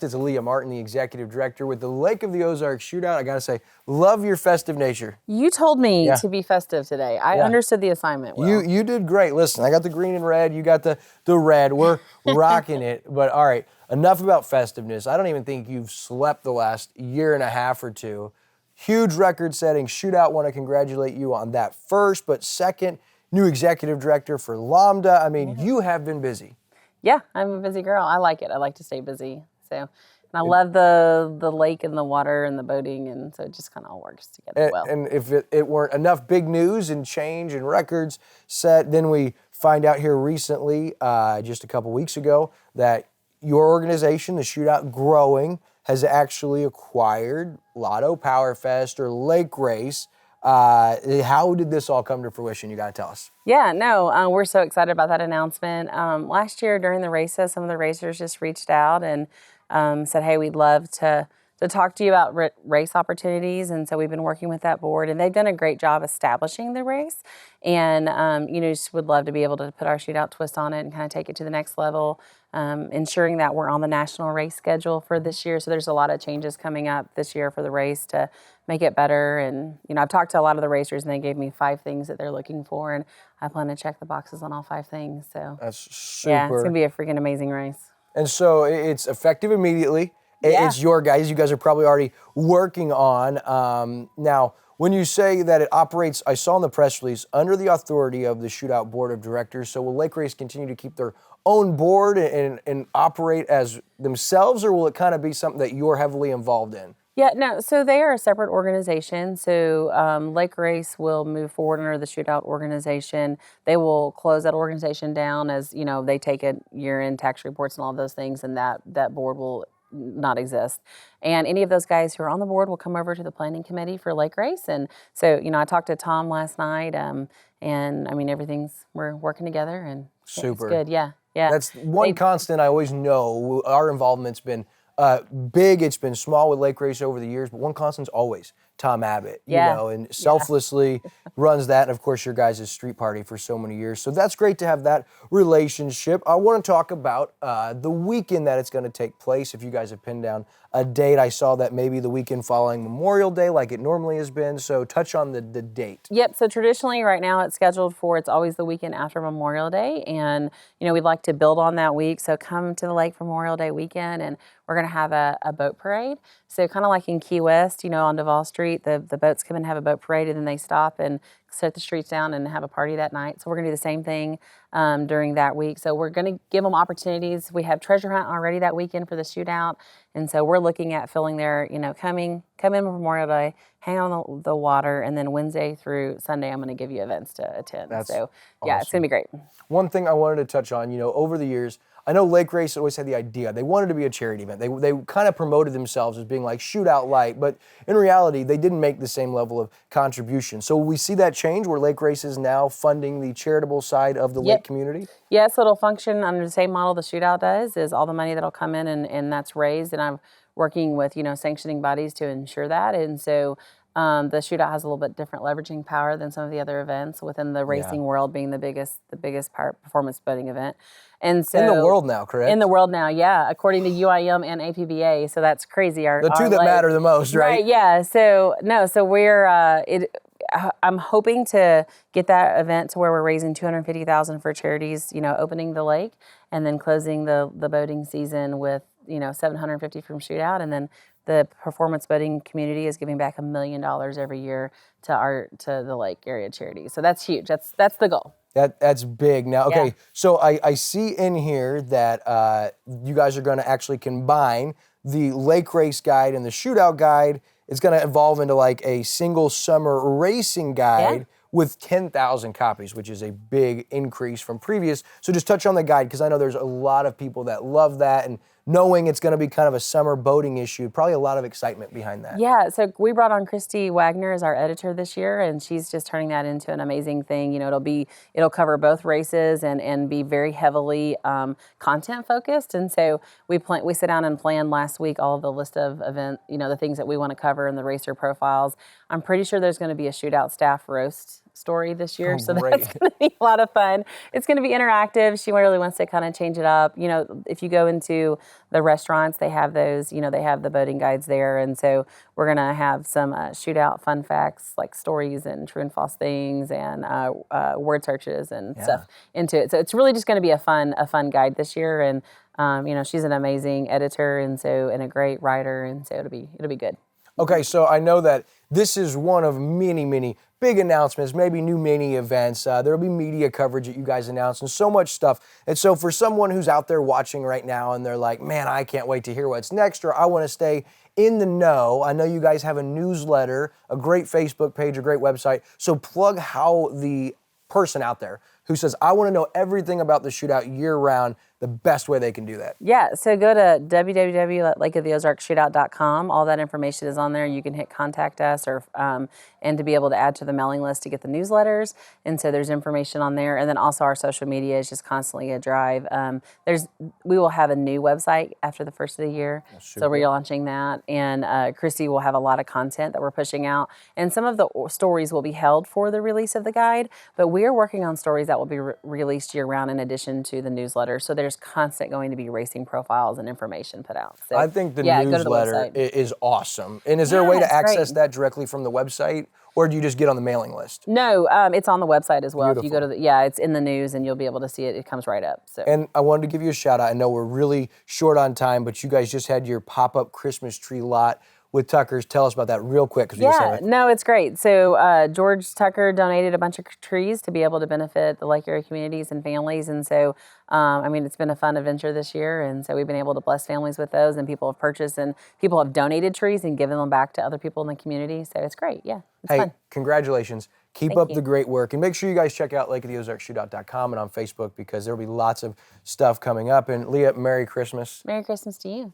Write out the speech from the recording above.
It's Leah Martin, the executive director with the Lake of the Ozarks Shootout. I gotta say, love your festive nature. You told me Yeah. to be festive today. I understood the assignment well. You did great. Listen, I got the green and red. You got the red. We're rocking it. But all right, enough about festiveness. I don't even think you've slept the last year and a half or two. Huge record-setting Shootout. Want to congratulate you on that first, but second, new executive director for Lambda. I mean, you have been busy. Yeah, I'm a busy girl. I like it. I like to stay busy. So, and I love the lake and the water and the boating, and so it just kind of all works together well. And if it weren't enough big news and change and records set, then we find out here recently, just a couple weeks ago, that your organization, the Shootout Growing, has actually acquired Lotto Power Fest or Lake Race. How did this all come to fruition? You got to tell us. Yeah, no, we're so excited about that announcement. Last year during the races, some of the racers just reached out and said, hey, we'd love to talk to you about race opportunities. And so we've been working with that board, and they've done a great job establishing the race. And, just would love to be able to put our Shootout twist on it and kind of take it to the next level, ensuring that we're on the national race schedule for this year. So there's a lot of changes coming up this year for the race to make it better. And, I've talked to a lot of the racers, and they gave me 5 things that they're looking for, and I plan to check the boxes on all 5 things. So That's super. Yeah, it's going to be a freaking amazing race. And so it's effective immediately. It's your guys. You guys are probably already working on. Now, when you say that it operates, I saw in the press release, under the authority of the Shootout Board of Directors, so will Lake Race continue to keep their own board and operate as themselves, or will it kind of be something that you're heavily involved in? Yeah, no, so they are a separate organization. So Lake Race will move forward under the Shootout organization. They will close that organization down as, they take a year-end tax reports and all of those things, and that board will not exist. And any of those guys who are on the board will come over to the planning committee for Lake Race. And so, I talked to Tom last night, and I mean, we're working together, and Super. It's good, yeah. That's one constant I always know. Our involvement's been big, it's been small with Lake Race over the years, but one constant's always Tom Abbott, and selflessly runs that, and of course your guys' street party for so many years. So that's great to have that relationship. I want to talk about the weekend that it's going to take place. If you guys have pinned down a date, I saw that maybe the weekend following Memorial Day like it normally has been, so touch on the date. Yep, so traditionally right now it's always the weekend after Memorial Day, and we'd like to build on that week, so come to the lake for Memorial Day weekend, and we're going to have a boat parade. So kind of like in Key West, on Duval Street, the boats come and have a boat parade, and then they stop and set the streets down and have a party that night. So we're going to do the same thing during that week. So we're going to give them opportunities. We have treasure hunt already that weekend for the Shootout, and so we're looking at filling their, come in Memorial Day, hang on the water, and then Wednesday through Sunday, I'm going to give you events to attend. That's so yeah, awesome. It's going to be great. One thing I wanted to touch on, over the years, I know Lake Race always had the idea. They wanted to be a charity event. They kind of promoted themselves as being like Shootout Light, but in reality, they didn't make the same level of contribution. So we see that change where Lake Race is now funding the charitable side of the lake community? Yes, it'll function under the same model the Shootout does, is all the money that'll come in and that's raised, and I'm working with, sanctioning bodies to ensure that. And so the Shootout has a little bit different leveraging power than some of the other events within the racing world, being the biggest performance boating event. And so in the world now, correct? In the world now, yeah, according to UIM and APBA. So that's crazy. The two that matter the most, right? Right. Yeah. So we're I'm hoping to get that event to where we're raising $250,000 for charities. Opening the lake and then closing the boating season with $750 from Shootout, and then the performance boating community is giving back $1 million every year to the lake area charities. So that's huge. That's the goal. That's big. Now, okay, so I see in here that you guys are going to actually combine the Lake Race Guide and the Shootout Guide. It's going to evolve into like a single summer racing guide with 10,000 copies, which is a big increase from previous. So just touch on the guide, because I know there's a lot of people that love that, and knowing it's going to be kind of a summer boating issue, probably a lot of excitement behind that. Yeah, so we brought on Christy Wagner as our editor this year, and she's just turning that into an amazing thing. It'll cover both races and be very heavily content focused. And so we sit down and planned last week all of the list of event, the things that we want to cover and the racer profiles. I'm pretty sure there's going to be a Shootout staff roast story this year, so great. that's going to be a lot of fun. It's going to be interactive. She really wants to kind of change it up. You know, if you go into the restaurants, they have those, you know, they have the boating guides there, and so we're going to have some shootout fun facts, like stories and true and false things, and word searches and stuff into it. So it's really just going to be a fun guide this year, and you know, she's an amazing editor, and a great writer, and so it'll be good. Okay, so I know that this is one of many big announcements, maybe new mini events. There'll be media coverage that you guys announce and so much stuff. And so for someone who's out there watching right now and they're like, man, I can't wait to hear what's next, or I want to stay in the know. I know you guys have a newsletter, a great Facebook page, a great website. So plug how the person out there who says, I want to know everything about the Shootout year round, the best way they can do that. Yeah, so go to www.lakeoftheozarksshootout.com. All that information is on there. You can hit contact us, or and to be able to add to the mailing list to get the newsletters. And so there's information on there. And then also our social media is just constantly a drive. We will have a new website after the first of the year. So we're launching that. And Christy will have a lot of content that we're pushing out. And some of the stories will be held for the release of the guide, but we are working on stories that will be released year round in addition to the newsletter. So there's constant going to be racing profiles and information put out. So, I think the newsletter is awesome. And is there a way to access that directly from the website, or do you just get on the mailing list? No, it's on the website as well. Beautiful. If you go to it's in the news, and you'll be able to see it. It comes right up. So. And I wanted to give you a shout out. I know we're really short on time, but you guys just had your pop-up Christmas tree lot with Tucker's. Tell us about that real quick. No, it's great. So George Tucker donated a bunch of trees to be able to benefit the Lake area communities and families. And so, I mean, it's been a fun adventure this year. And so we've been able to bless families with those, and people have purchased, and people have donated trees and given them back to other people in the community. So it's great. Yeah, it's fun. Congratulations. Keep up the great work. And make sure you guys check out lakeoftheozarksshootout.com and on Facebook, because there'll be lots of stuff coming up. And Leah, Merry Christmas. Merry Christmas to you.